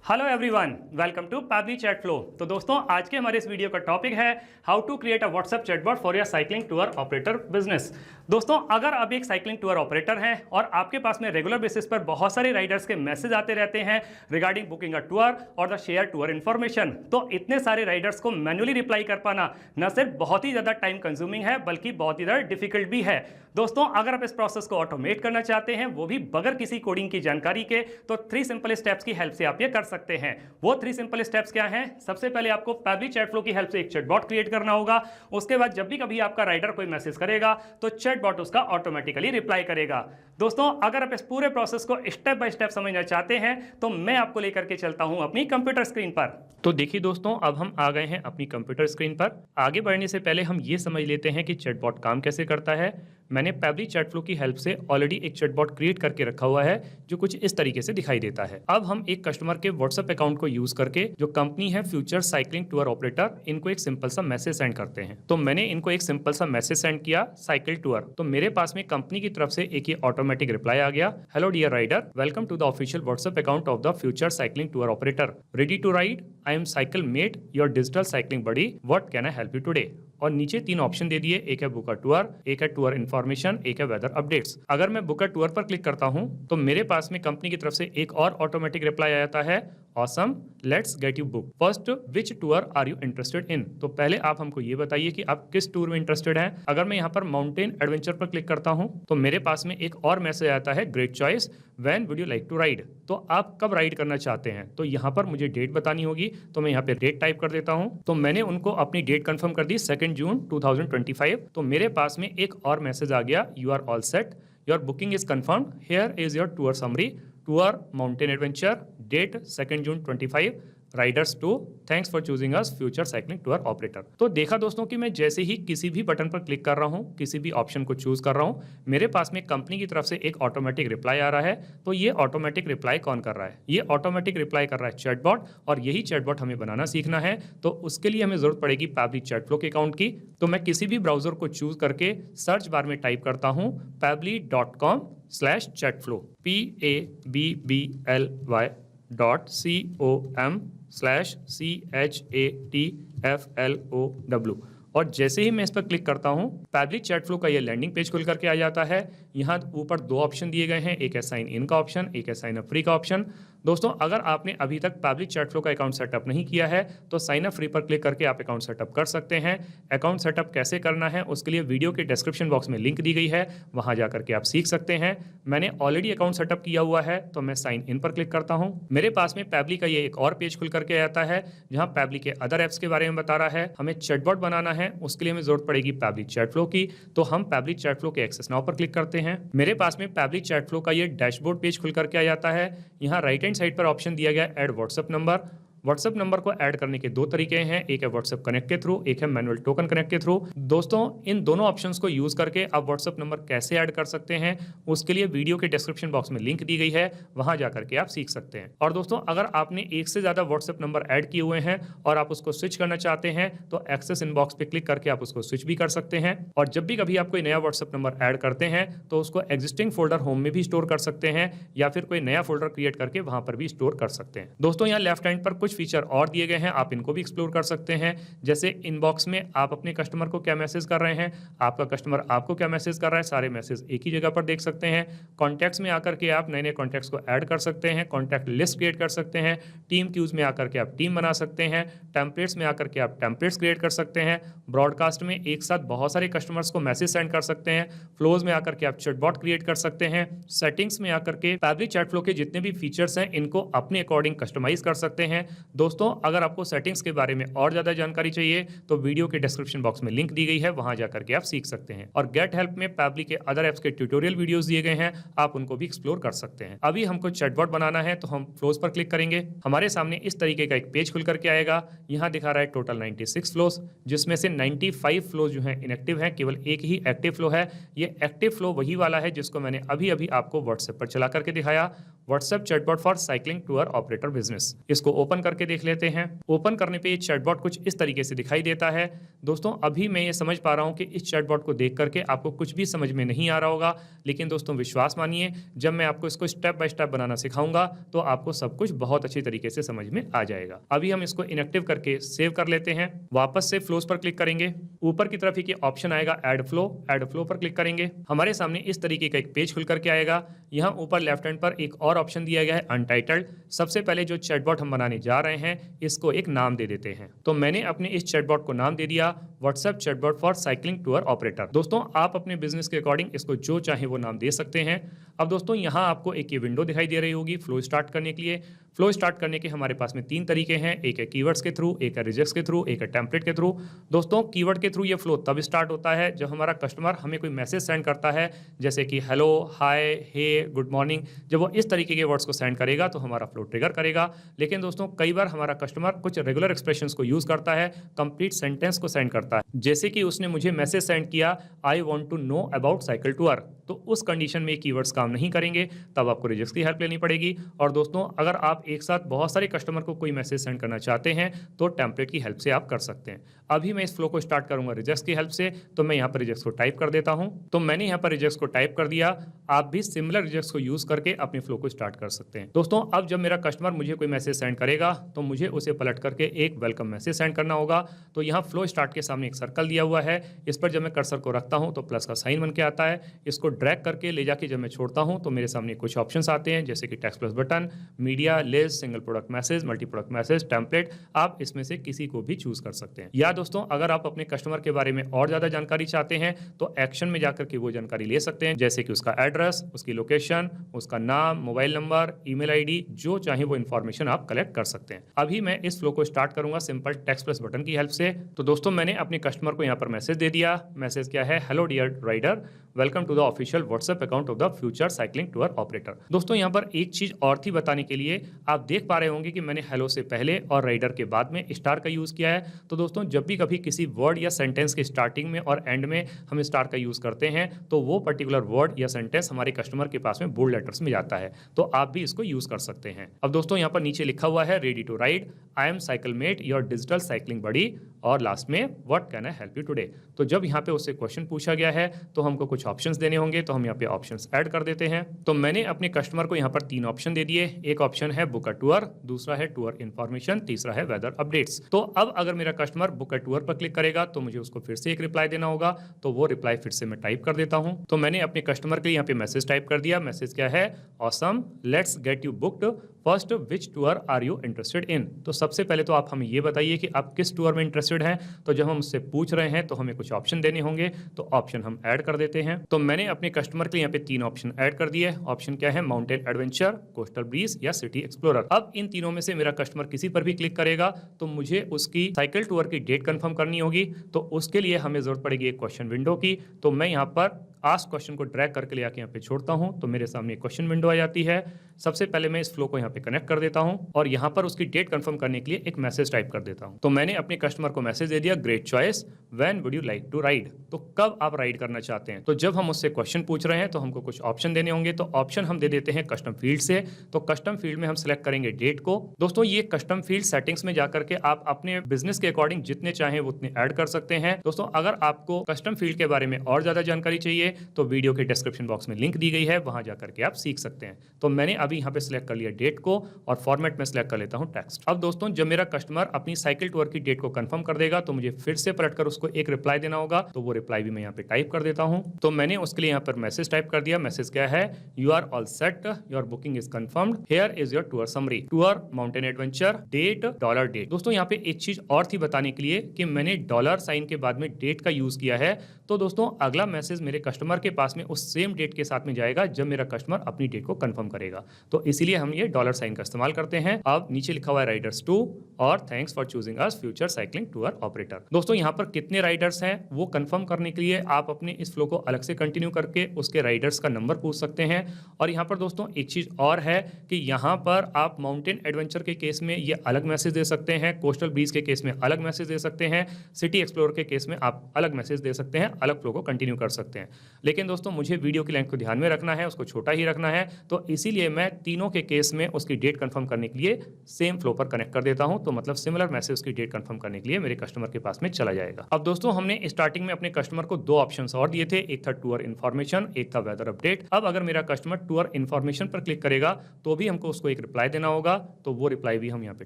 Hello everyone, welcome to Pabbly chat flow. तो दोस्तों, आज के हमारे इस वीडियो का टॉपिक है how to create a WhatsApp chatbot for your cycling tour operator business. दोस्तों, अगर आप एक साइकिलिंग टूर ऑपरेटर हैं और आपके पास में रेगुलर बेसिस पर बहुत सारे राइडर्स के मैसेज आते रहते हैं रिगार्डिंग बुकिंग अ टूर और द शेयर टूर इन्फॉर्मेशन, तो इतने सारे राइडर्स को मैन्युअली रिप्लाई कर पाना न सिर्फ बहुत ही ज़्यादा टाइम कंज्यूमिंग है बल्कि बहुत ही ज़्यादा डिफिकल्ट भी है। दोस्तों, अगर आप इस प्रोसेस को ऑटोमेट करना चाहते हैं, वो भी बगैर किसी कोडिंग की जानकारी के, तो 3 सिंपल स्टेप्स की हेल्प से आप ये कर सकते हैं। वो 3 सिंपल स्टेप्स क्या हैं? सबसे पहले आपको पैबली चैट फ्लो की हेल्प से एक चैटबॉट क्रिएट करना होगा। उसके बाद जब भी कभी आपका राइडर कोई मैसेज करेगा तो चैटबॉट उसका ऑटोमेटिकली रिप्लाई करेगा। दोस्तों, अगर आप इस पूरे प्रोसेस को स्टेप बाय स्टेप समझना चाहते हैं तो मैं आपको लेकर के चलता हूं अपनी कंप्यूटर स्क्रीन पर। तो देखिए दोस्तों, अब हम आ गए हैं अपनी कंप्यूटर स्क्रीन पर। आगे बढ़ने से पहले हम ये समझ लेते हैं कि चैटबॉट काम कैसे करता है। मैंने पैबली चैट फ्लो की हेल्प से ऑलरेडी एक चैटबॉट क्रिएट करके रखा हुआ है जो कुछ इस तरीके से दिखाई देता है। अब हम एक कस्टमर के व्हाट्सएप अकाउंट को यूज करके, जो कंपनी है फ्यूचर साइकिलिंग टूर ऑपरेटर, इनको एक सिंपल सा मैसेज सेंड करते हैं। तो मैंने इनको एक सिंपल सा मैसेज सेंड किया साइकिल टूर। तो मेरे पास में कंपनी की तरफ से एक ये ऑटोमेटिक रिप्लाई आ गया, hello dear rider, welcome to the official WhatsApp account of the future cycling tour operator, ready to ride, I am cycle mate your digital cycling buddy, what can I help you today. और नीचे 3 option दे दिए, एक है book a tour, एक है tour information, एक है weather updates. अगर मैं बुक अ टूर पर क्लिक करता हूं तो मेरे पास में कंपनी की तरफ से एक और ऑटोमेटिक रिप्लाई आ जाता है, awesome, let's get you book, first which tour are you interested in. तो पहले आप हमको ये बताइए कि आप किस टूर में इंटरेस्टेड हैं। अगर मैं यहाँ पर माउंटेन एडवेंचर पर क्लिक करता हूँ तो मेरे पास में एक और मैसेज आता है, great choice, when would you like to ride. तो आप कब राइड करना चाहते हैं, तो यहाँ पर मुझे डेट बतानी होगी। तो मैं यहाँ पे डेट टाइप कर देता हूँ। तो मैंने उनको अपनी डेट कंफर्म कर दी, 2 जून 2025। तो मेरे पास में एक और मैसेज आ गया, you are all set, your booking is confirmed, here is your tour summary, tour mountain adventure, date 2 June 25, riders two, thanks for choosing us future cycling tour operator. तो देखा दोस्तों कि मैं जैसे ही किसी भी बटन पर क्लिक कर रहा हूं, किसी भी ऑप्शन को चूज कर रहा हूं, मेरे पास में कंपनी की तरफ से एक ऑटोमेटिक रिप्लाई आ रहा है। तो ये ऑटोमेटिक रिप्लाई कौन कर रहा है? ये ऑटोमेटिक रिप्लाई कर रहा है चैटबॉट, और यही चैटबॉट हमें बनाना सीखना है। तो उसके लिए हमें जरूरत पड़ेगी पैबली चैट फ्लो के अकाउंट की। तो मैं किसी भी ब्राउजर को चूज करके सर्च बार में टाइप करता हूं pabbly.com/chatflow, pabbly.com/chatflow। और जैसे ही मैं इस पर क्लिक करता हूं, पैबली चैट फ्लो का ये लैंडिंग पेज खुल करके आ जाता है। यहाँ ऊपर 2 ऑप्शन दिए गए हैं, एक है साइन इन का ऑप्शन, एक है साइन अप फ्री का ऑप्शन। दोस्तों, अगर आपने अभी तक पैबली चैट फ्लो का अकाउंट सेटअप नहीं किया है तो साइन अप फ्री पर क्लिक करके आप अकाउंट सेटअप कर सकते हैं। अकाउंट सेटअप कैसे करना है उसके लिए वीडियो के डिस्क्रिप्शन बॉक्स में लिंक दी गई है, वहां जाकर के आप सीख सकते हैं। मैंने ऑलरेडी अकाउंट सेटअप किया हुआ है, तो मैं साइन इन पर क्लिक करता हूं। मेरे पास में पैबली का ये एक और पेज खुल करके आता है जहां पैबली के अदर एप्स के बारे में बता रहा है। हमें चैटबॉट बनाना है, उसके लिए हमें जरूरत पड़ेगी पैबली चैट फ्लो की। तो हम पैबली चैट फ्लो के एक्सेस नाउ पर क्लिक करते हैं। मेरे पास में पैबली चैट फ्लो का ये डैशबोर्ड पेज खुल करके आ जाता है। यहाँ राइट हैंड साइड पर ऑप्शन दिया गया add WhatsApp number. WhatsApp number को ऐड करने के 2 तरीके हैं, एक है व्हाट्सएप कनेक्ट के थ्रू, एक है मैनुअल टोकन कनेक्ट के थ्रू। दोस्तों, इन दोनों ऑप्शंस को यूज करके आप व्हाट्सएप नंबर कैसे ऐड कर सकते हैं उसके लिए वीडियो के डिस्क्रिप्शन बॉक्स में लिंक दी गई है, वहां जाकर के आप सीख सकते हैं। और दोस्तों, अगर आपने एक से ज्यादा व्हाट्सएप नंबर ऐड किए हुए हैं और आप उसको स्विच करना चाहते हैं तो एक्सेस इनबॉक्स पे क्लिक करके आप उसको स्विच भी कर सकते हैं। और जब भी कभी आप कोई नया व्हाट्सएप नंबर ऐड करते हैं तो उसको एग्जिस्टिंग फोल्डर होम में भी स्टोर कर सकते हैं या फिर कोई नया फोल्डर क्रिएट करके वहां पर भी स्टोर कर सकते हैं। दोस्तों, यहाँ लेफ्ट हैंड पर कुछ फीचर और दिए गए हैं, आप इनको भी एक्सप्लोर कर सकते हैं। जैसे इनबॉक्स में आप अपने कस्टमर को क्या मैसेज कर रहे हैं, आपका कस्टमर आपको क्या मैसेज कर रहा है, सारे मैसेज एक ही जगह पर देख सकते हैं। कॉन्टैक्ट्स में आकर के आप नए नए कॉन्टैक्ट्स को ऐड कर सकते हैं, कॉन्टैक्ट लिस्ट क्रिएट कर सकते हैं। टीम क्यूज में आकर के आप टीम बना सकते हैं। टेम्पलेट्स में आकर के आप टेम्पलेट्स क्रिएट कर सकते हैं। ब्रॉडकास्ट में एक साथ बहुत सारे कस्टमर्स को मैसेज सेंड कर सकते हैं। फ्लोज में आकर के आप चैटबॉट क्रिएट कर सकते हैं। सेटिंग्स में आकर के पैबली चैट फ्लो के जितने भी फीचर्स हैं इनको अपने अकॉर्डिंग कस्टमाइज कर सकते हैं। दोस्तों, अगर आपको सेटिंग्स के बारे में और ज्यादा जानकारी चाहिए तो वीडियो के डिस्क्रिप्शन बॉक्स में लिंक दी गई है, वहां जाकर के आप सीख सकते हैं। और गेट हेल्प में पैबली के अदर एप्स के ट्यूटोरियल वीडियोस दिए गए हैं, आप उनको भी एक्सप्लोर कर सकते हैं। अभी हमको चैटबॉट बनाना है तो हम फ्लोज पर क्लिक करेंगे। हमारे सामने इस तरीके का एक पेज खुल करके आएगा। यहाँ दिखा रहा है टोटल 96 फ्लोज, जिसमें से 95 फ्लोज जो है इनएक्टिव है, केवल एक ही एक्टिव फ्लो है। ये एक्टिव फ्लो वही वाला है जिसको मैंने अभी अभी आपको व्हाट्सएप पर चला करके दिखाया। WhatsApp chatbot for cycling tour operator business. इसको ओपन करके देख लेते हैं। ओपन करने पे ये चैटबॉट कुछ इस तरीके से दिखाई देता है। दोस्तों अभी मैं ये समझ पा रहा हूँ कि इस चैटबॉट को देख करके आपको कुछ भी समझ में नहीं आ रहा होगा, लेकिन दोस्तों विश्वास मानिए, जब मैं आपको इसको स्टेप बाय स्टेप बनाना सिखाऊंगा तो आपको सब कुछ बहुत अच्छी तरीके से समझ में आ जाएगा। अभी हम इसको इनएक्टिव करके सेव कर लेते हैं। वापस से फ्लोज पर क्लिक करेंगे। ऊपर की तरफ एक ऑप्शन आएगा ऐड फ्लो पर क्लिक करेंगे। हमारे सामने इस तरीके का एक पेज खुल करके आएगा। यहाँ ऊपर लेफ्ट हैंड पर एक और ऑप्शन दिया गया है अनटाइटल्ड। सबसे पहले जो चैटबॉट हम बनाने जा रहे हैं इसको एक नाम दे देते हैं। तो मैंने अपने इस चैटबॉट को नाम दे दिया WhatsApp chatbot for cycling tour operator. दोस्तों आप अपने बिजनेस के अकॉर्डिंग इसको जो चाहे वो नाम दे सकते हैं। अब दोस्तों यहाँ आपको एक ये विंडो दिखाई दे रही होगी फ्लो स्टार्ट करने के लिए। फ्लो स्टार्ट करने के हमारे पास में 3 तरीके हैं, एक है कीवर्ड्स के थ्रू, एक है रिजेक्ट्स के थ्रू, एक है टेम्पलेट के थ्रू। दोस्तों कीवर्ड के थ्रू ये फ्लो तब स्टार्ट होता है जब हमारा कस्टमर हमें कोई मैसेज सेंड करता है, जैसे कि हेलो, हाय, हे, गुड मॉर्निंग। जब वो इस तरीके के वर्ड्स को सेंड करेगा तो हमारा फ्लो ट्रिगर करेगा। लेकिन दोस्तों कई बार हमारा कस्टमर कुछ रेगुलर एक्सप्रेशंस को यूज करता है, कंप्लीट सेंटेंस को सेंड करता है, जैसे कि उसने मुझे मैसेज सेंड किया I want to know about cycle tour. तो उस कंडीशन में कीवर्ड्स काम नहीं करेंगे, तब आपको रिजेक्ट्स की हेल्प लेनी पड़ेगी। और दोस्तों अगर आप एक साथ बहुत सारे कस्टमर को कोई मैसेज सेंड करना चाहते हैं तो टेम्पलेट की हेल्प से आप कर सकते हैं। अभी मैं इस फ्लो को स्टार्ट करूंगा रिजेक्ट्स की हेल्प से, तो मैं यहाँ पर रिजेक्ट्स को टाइप कर देता हूं। तो मैंने यहाँ पर रिजेक्ट्स को टाइप कर दिया। आप भी सिमिलर रिजेक्ट्स को यूज करके अपने फ्लो को स्टार्ट कर सकते हैं। दोस्तों अब जब मेरा कस्टमर मुझे कोई मैसेज सेंड करेगा तो मुझे उसे पलट करके एक वेलकम मैसेज सेंड करना होगा। तो यहाँ फ्लो स्टार्ट के सामने एक सर्कल दिया हुआ है, इस पर जब मैं कर्सर को रखता हूँ तो प्लस का साइन बन के आता है। इसको ड्रैग करके ले जाके जब मैं छोड़ता हूँ तो मेरे सामने कुछ ऑप्शंस आते हैं, जैसे कि text plus button, media, list, single product message, multi product message, template. आप इसमें से किसी को भी चूज कर सकते हैं। या दोस्तों अगर आप अपने कस्टमर के बारे में और ज्यादा जानकारी चाहते हैं तो एक्शन में जाकर के वो जानकारी ले सकते हैं, जैसे कि उसका एड्रेस, उसकी लोकेशन, उसका नाम, मोबाइल नंबर, ईमेल आईडी, जो चाहे वो इन्फॉर्मेशन आप कलेक्ट कर सकते हैं। अभी मैं इस फ्लो को स्टार्ट करूंगा सिंपल टेक्स्ट प्लस बटन की हेल्प से। तो दोस्तों मैंने अपने कस्टमर को यहाँ पर मैसेज दे दिया। मैसेज क्या है, hello dear rider, welcome to the official WhatsApp account of the future cycling tour operator. दोस्तों यहाँ पर एक चीज और थी बताने के लिए, आप देख पा रहे होंगे कि मैंने हेलो से पहले और राइडर के बाद में स्टार का यूज किया है। तो दोस्तों जब भी कभी किसी वर्ड या सेंटेंस के स्टार्टिंग में और एंड में हम स्टार का यूज करते हैं तो वो पर्टिकुलर वर्ड या सेंटेंस हमारे कस्टमर के पास में बोल्ड लेटर्स में जाता है। तो आप भी इसको यूज कर सकते हैं। अब दोस्तों यहाँ पर नीचे लिखा हुआ है ready to ride, I am cycle mate your digital cycling buddy, और लास्ट में what can I help you today. तो जब यहाँ पे उससे क्वेश्चन पूछा गया है तो हमको कुछ ऑप्शंस देने होंगे, तो हम यहाँ पे ऑप्शंस ऐड कर देते हैं। तो मैंने अपने कस्टमर को यहाँ पर 3 ऑप्शन दे दिए। एक ऑप्शन है बुक अ टूर, दूसरा है टूर इन्फॉर्मेशन, तीसरा है वेदर अपडेट्स। तो अब अगर मेरा कस्टमर बुक अ टूर पर क्लिक करेगा तो मुझे उसको फिर से एक रिप्लाई देना होगा। तो वो रिप्लाई फिर से मैं टाइप कर देता हूँ। तो मैंने अपने कस्टमर के लिए यहाँ पे मैसेज टाइप कर दिया। मैसेज क्या है, awesome, let's get you booked, first which tour are you interested in. तो सबसे पहले तो आप हमें ये बताइए कि आप किस टूर में इंटरेस्टेड हैं। तो जब हम उससे पूछ रहे हैं तो हमें कुछ ऑप्शन देने होंगे, तो ऑप्शन हम ऐड कर देते हैं। तो मैंने अपने कस्टमर के लिए यहाँ पे 3 ऑप्शन ऐड कर दिए। ऑप्शन क्या है, माउंटेन एडवेंचर, कोस्टल ब्रीज या सिटी एक्सप्लोरर। अब इन तीनों में से मेरा कस्टमर किसी पर भी क्लिक करेगा तो मुझे उसकी साइकिल टूर की डेट कंफर्म करनी होगी। तो उसके लिए हमें जरूरत पड़ेगी एक क्वेश्चन विंडो की। तो मैं यहाँ पर आस्क क्वेश्चन को ड्रैग करके ले आके यहाँ पे छोड़ता हूँ तो मेरे सामने एक क्वेश्चन विंडो आ जाती है। सबसे पहले मैं इस फ्लो को यहाँ पे कनेक्ट कर देता हूँ और यहाँ पर उसकी डेट कंफर्म करने के लिए एक मैसेज टाइप कर देता हूँ। तो मैंने अपने कस्टमर को मैसेज दे दिया, great choice, when would you like to ride. तो कब आप राइड करना चाहते हैं। तो जब हम उससे क्वेश्चन पूछ रहे हैं तो हमको कुछ ऑप्शन देने होंगे। तो ऑप्शन हम दे देते हैं कस्टम फील्ड से। तो कस्टम फील्ड में हम सिलेक्ट करेंगे डेट को। दोस्तों ये कस्टम फील्ड सेटिंग्स में जाकर के आप अपने बिजनेस के अकॉर्डिंग जितने चाहें उतने ऐड कर सकते हैं। दोस्तों अगर आपको कस्टम फील्ड के बारे में और ज्यादा जानकारी चाहिए तो वीडियो के डिस्क्रिप्शन बॉक्स में लिंक दी गई है, वहां जाकर के आप सीख सकते हैं। तो मैंने अभी यहाँ पे सिलेक्ट कर लिया डेट को और फॉर्मेट में सिलेक्ट कर लेता हूँ टेक्स्ट। अब दोस्तों जब मेरा कस्टमर अपनी साइकिल टूर की डेट को कंफर्म कर देगा तो मुझे फिर से पलटकर उसको एक रिप्लाई देना होगा। तो वो रिप्लाई भी मैं यहाँ पे टाइप कर देता हूँ। तो मैंने उसके लिए यहाँ पर मैसेज टाइप कर दिया। मैसेज क्या है, you are all set, your booking is confirmed, here is your tour summary, tour mountain adventure, date dollar date. दोस्तों यहाँ पे एक चीज और थी बताने के लिए कि मैंने डॉलर साइन के बाद में डेट का यूज किया है। तो दोस्तों अगला मैसेज मेरे कस्टमर के पास में उस सेम डेट के साथ में जाएगा जब मेरा कस्टमर अपनी डेट को कंफर्म करेगा। तो इसीलिए हम ये डॉलर साइन का इस्तेमाल करते हैं। अब नीचे लिखा हुआ है राइडर्स टू, और thanks for choosing us future cycling tour operator. दोस्तों यहाँ पर कितने राइडर्स हैं वो कंफर्म करने के लिए आप अपने इस फ्लो को अलग से कंटिन्यू करके उसके राइडर्स का नंबर पूछ सकते हैं। और यहाँ पर दोस्तों एक चीज और है कि यहाँ पर आप माउंटेन एडवेंचर के केस में ये अलग मैसेज दे सकते हैं, कोस्टल ब्रीज के केस में अलग मैसेज दे सकते हैं, सिटी एक्सप्लोरर के केस में आप अलग मैसेज दे सकते हैं, अलग फ्लो को कंटिन्यू कर सकते हैं। लेकिन दोस्तों मुझे वीडियो की लेंथ को ध्यान में रखना है, उसको छोटा ही रखना है, तो इसीलिए मैं तीनों के केस में उसकी डेट कंफर्म करने के लिए सेम फ्लो पर कनेक्ट कर देता हूं। तो मतलब सिमिलर मैसेज उसकी डेट कंफर्म करने के लिए मेरे कस्टमर के पास में चला जाएगा। अब दोस्तों हमने स्टार्टिंग में अपने कस्टमर को दो ऑप्शंस और दिए थे, एक था टूर इन्फॉर्मेशन, एक था वेदर अपडेट। अब अगर मेरा कस्टमर टूर इन्फॉर्मेशन पर क्लिक करेगा तो भी हमको उसको एक रिप्लाई देना होगा, तो वो रिप्लाई भी हम यहाँ पे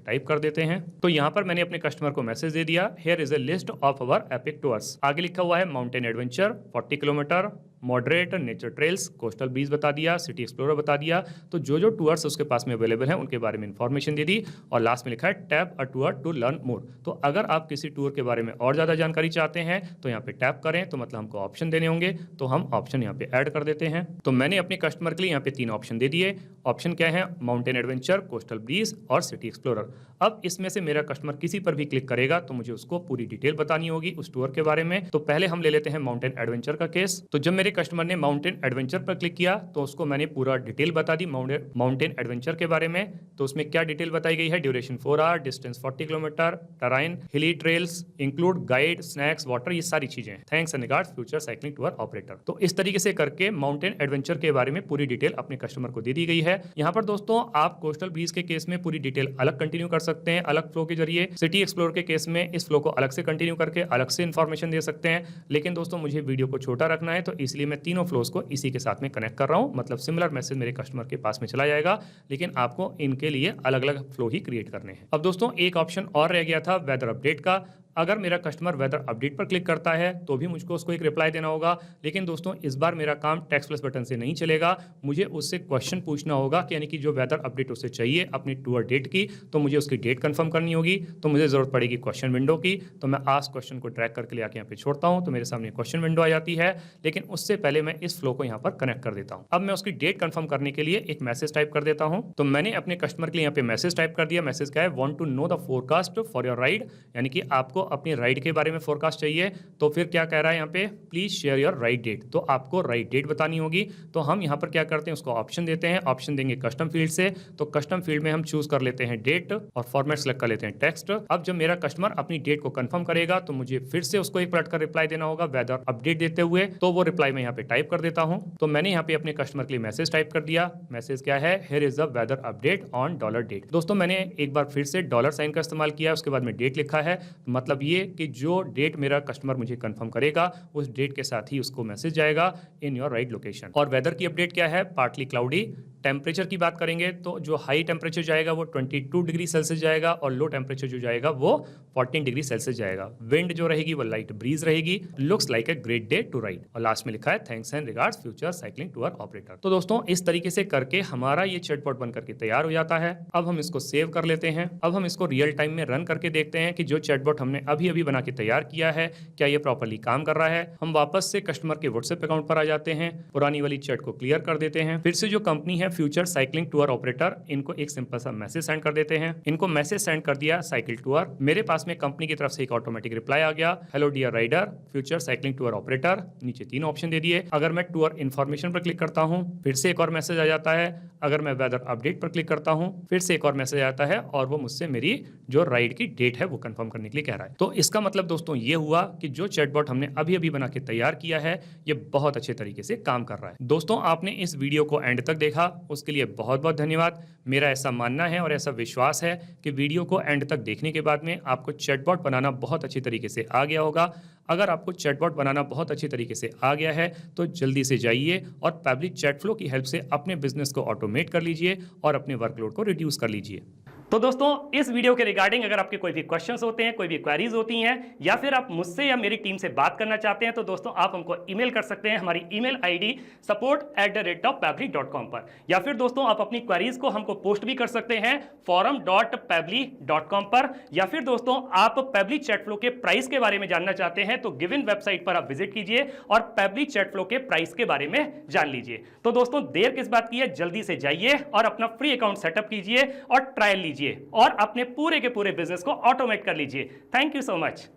टाइप कर देते हैं। तो यहाँ पर मैंने अपने कस्टमर को मैसेज दे दिया, here is a list of our epic tours. आगे लिखा हुआ है mountain adventure 40 kilometre, moderate, nature trails, coastal breeze बता दिया, सिटी एक्सप्लोरर बता दिया। तो जो जो टूर्स उसके पास में अवेलेबल हैं उनके बारे में इंफॉर्मेशन दे दी और लास्ट में लिखा है tap a tour to learn more. तो अगर आप किसी टूर के बारे में और ज़्यादा जानकारी चाहते हैं तो यहाँ पे टैप करें, तो मतलब हमको ऑप्शन देने होंगे, तो हम ऑप्शन यहाँ पे ऐड कर देते हैं। तो मैंने अपने कस्टमर के लिए यहाँ पे 3 ऑप्शन दे दिए। ऑप्शन क्या है? माउंटेन एडवेंचर, कोस्टल ब्रीज और सिटी एक्सप्लोरर। अब इसमें से मेरा कस्टमर किसी पर भी क्लिक करेगा तो मुझे उसको पूरी डिटेल बतानी होगी उस टूर के बारे में। तो पहले हम ले लेते हैं माउंटेन एडवेंचर का केस। तो जब मेरे कस्टमर ने माउंटेन एडवेंचर पर क्लिक किया तो उसको मैंने पूरा डिटेल बता दी माउंटेन एडवेंचर के बारे में। तो उसमें क्या डिटेल बताई गई है? ड्यूरेशन 4 आवर, डिस्टेंस 40 किलोमीटर, टराइन, हिली trails, include guide, snacks, water, ये सारी चीजें। Thanks and regards future cycling tour operator. तो इस तरीके से करके माउंटेन एडवेंचर के बारे में पूरी डिटेल अपने कस्टमर को दे दी गई है। यहाँ पर दोस्तों आप कोस्टल ब्रीज के केस में पूरी डिटेल अलग कंटिन्यू कर सकते हैं अलग फ्लो के जरिए। सिटी एक्सप्लोर के केस में इस फ्लो को अलग से कंटिन्यू करके अलग से इंफॉर्मेशन दे सकते हैं। लेकिन दोस्तों मुझे वीडियो को छोटा रखना है तो इसलिए मैं तीनों फ्लोज को इसी के साथ में कनेक्ट कर रहा हूं। मतलब सिमिलर मैसेज मेरे कस्टमर के पास में चला जाएगा, लेकिन आपको इनके लिए अलग अलग फ्लो ही क्रिएट करने हैं। अब दोस्तों एक ऑप्शन और रह गया था वेदर अपडेट का। अगर मेरा कस्टमर वेदर अपडेट पर क्लिक करता है तो भी मुझको उसको एक रिप्लाई देना होगा। लेकिन दोस्तों इस बार मेरा काम टेक्स्ट प्लस बटन से नहीं चलेगा, मुझे उससे क्वेश्चन पूछना होगा कि यानी कि जो वेदर अपडेट उसे चाहिए अपनी टूर डेट की, तो मुझे उसकी डेट कंफर्म करनी होगी। तो मुझे जरूरत पड़ेगी क्वेश्चन विंडो की। तो मैं आस्क क्वेश्चन को ड्रैग करके ले आके यहाँ पे छोड़ता हूँ, तो मेरे सामने क्वेश्चन विंडो आ जाती है। लेकिन उससे पहले मैं इस फ्लो को यहाँ पर कनेक्ट कर देता हूँ। अब मैं उसकी डेट कंफर्म करने के लिए एक मैसेज टाइप कर देता हूँ। तो मैंने अपने कस्टमर के लिए यहाँ पे मैसेज टाइप कर दिया। मैसेज क्या है? Want to know the forecast for your ride, यानी कि आपको अपनी राइड के बारे में फोरकास्ट चाहिए। तो फिर क्या कह रहा है यहाँ पे? Please share your ride date. तो आपको राइड डेट बतानी होगी। तो हम यहाँ पर क्या करते हैं, उसको ऑप्शन देते हैं। ऑप्शन देंगे कस्टम फील्ड से। तो कस्टम फील्ड में हम चूज कर लेते हैं डेट और फॉर्मेट सेलेक्ट कर लेते हैं टेक्स्ट। अब जब मेरा कस्टमर अपनी डेट को कंफर्म करेगा तो मुझे फिर से उसको एक पलट कर रिप्लाई देना होगा वेदर अपडेट देते हुए। तो वो रिप्लाई मैं यहाँ पे टाइप कर देता हूँ। तो मैंने यहाँ पे अपने कस्टमर के लिए मैसेज टाइप कर दिया। मैसेज क्या है? Here is the weather update on dollar date. दोस्तों मैंने एक बार फिर से डॉलर साइन का इस्तेमाल किया, उसके बाद में डेट लिखा है। मतलब ये कि जो डेट मेरा कस्टमर मुझे कंफर्म करेगा उस डेट के साथ ही उसको मैसेज जाएगा इन योर राइट लोकेशन। और वेदर की अपडेट क्या है? Partly cloudy. टेम्परेचर की बात करेंगे तो जो हाई टेम्परेचर जाएगा वो 22 डिग्री सेल्सियस जाएगा और लो टेम्परेचर जो जाएगा वो 14 डिग्री सेल्सियस जाएगा। विंड जो रहेगी वो लाइट ब्रीज रहेगी। Looks like a great day to ride. और लास्ट में लिखा है thanks and regards future cycling tour operator. तो दोस्तों इस तरीके से करके हमारा ये चैटबॉट बन करके तैयार हो जाता है। अब हम इसको सेव कर लेते हैं। अब हम इसको रियल टाइम में रन करके देखते हैं कि जो चैटबॉट हमने अभी अभी बना के तैयार किया है क्या ये प्रॉपर्ली काम कर रहा है। हम वापस से कस्टमर के व्हाट्सएप अकाउंट पर आ जाते हैं, पुरानी वाली चैट को क्लियर कर देते हैं। फिर से जो कंपनी है फ्यूचर साइक्लिंग टूर ऑपरेटर, इनको एक सिंपल सा मैसेज सेंड कर देते हैं। इनको मैसेज सेंड कर दिया साइकिल टूर। मेरे पास में कंपनी की तरफ से एक ऑटोमेटिक रिप्लाई आ गया, hello dear rider future cycling tour operator. नीचे 3 ऑप्शन दे दिए। अगर मैं टूर इन्फॉर्मेशन पर क्लिक करता हूं फिर से एक और मैसेज आ जाता है। अगर मैं वेदर अपडेट पर क्लिक करता हूं फिर से एक और मैसेज आता है और वो मुझसे मेरी जो राइड की डेट है वो कंफर्म करने के लिए कह रहा है। तो इसका मतलब दोस्तों ये हुआ कि जो चैटबॉट हमने अभी अभी बना के तैयार किया है ये बहुत अच्छे तरीके से काम कर रहा है। दोस्तों आपने इस वीडियो को एंड तक देखा उसके लिए बहुत बहुत धन्यवाद। मेरा ऐसा मानना है और ऐसा विश्वास है कि वीडियो को एंड तक देखने के बाद में आपको चैटबॉट बनाना बहुत अच्छी तरीके से आ गया होगा। अगर आपको चैटबॉट बनाना बहुत अच्छी तरीके से आ गया है तो जल्दी से जाइए और पब्लिक चैट फ्लो की हेल्प से अपने बिजनेस को ऑटोमेट कर लीजिए और अपने वर्कलोड को रिड्यूस कर लीजिए। तो दोस्तों इस वीडियो के रिगार्डिंग अगर आपके कोई भी क्वेश्चंस होते हैं, कोई भी क्वेरीज होती हैं या फिर आप मुझसे या मेरी टीम से बात करना चाहते हैं तो दोस्तों आप हमको ईमेल कर सकते हैं हमारी ईमेल आईडी support@pably.com पर। या फिर दोस्तों आप अपनी क्वेरीज को हमको पोस्ट भी कर सकते हैं forum.pably.com पर। या फिर दोस्तों आप पेबली चैट फ्लो के प्राइस के बारे में जानना चाहते हैं तो गिवन वेबसाइट पर आप विजिट कीजिए और पेबली चैट फ्लो के प्राइस के बारे में जान लीजिए। तो दोस्तों देर किस बात की है, जल्दी से जाइए और अपना फ्री अकाउंट सेटअप कीजिए और ट्रायल लीजिए। लीजिए और अपने पूरे के पूरे बिजनेस को ऑटोमेट कर लीजिए। Thank you so much.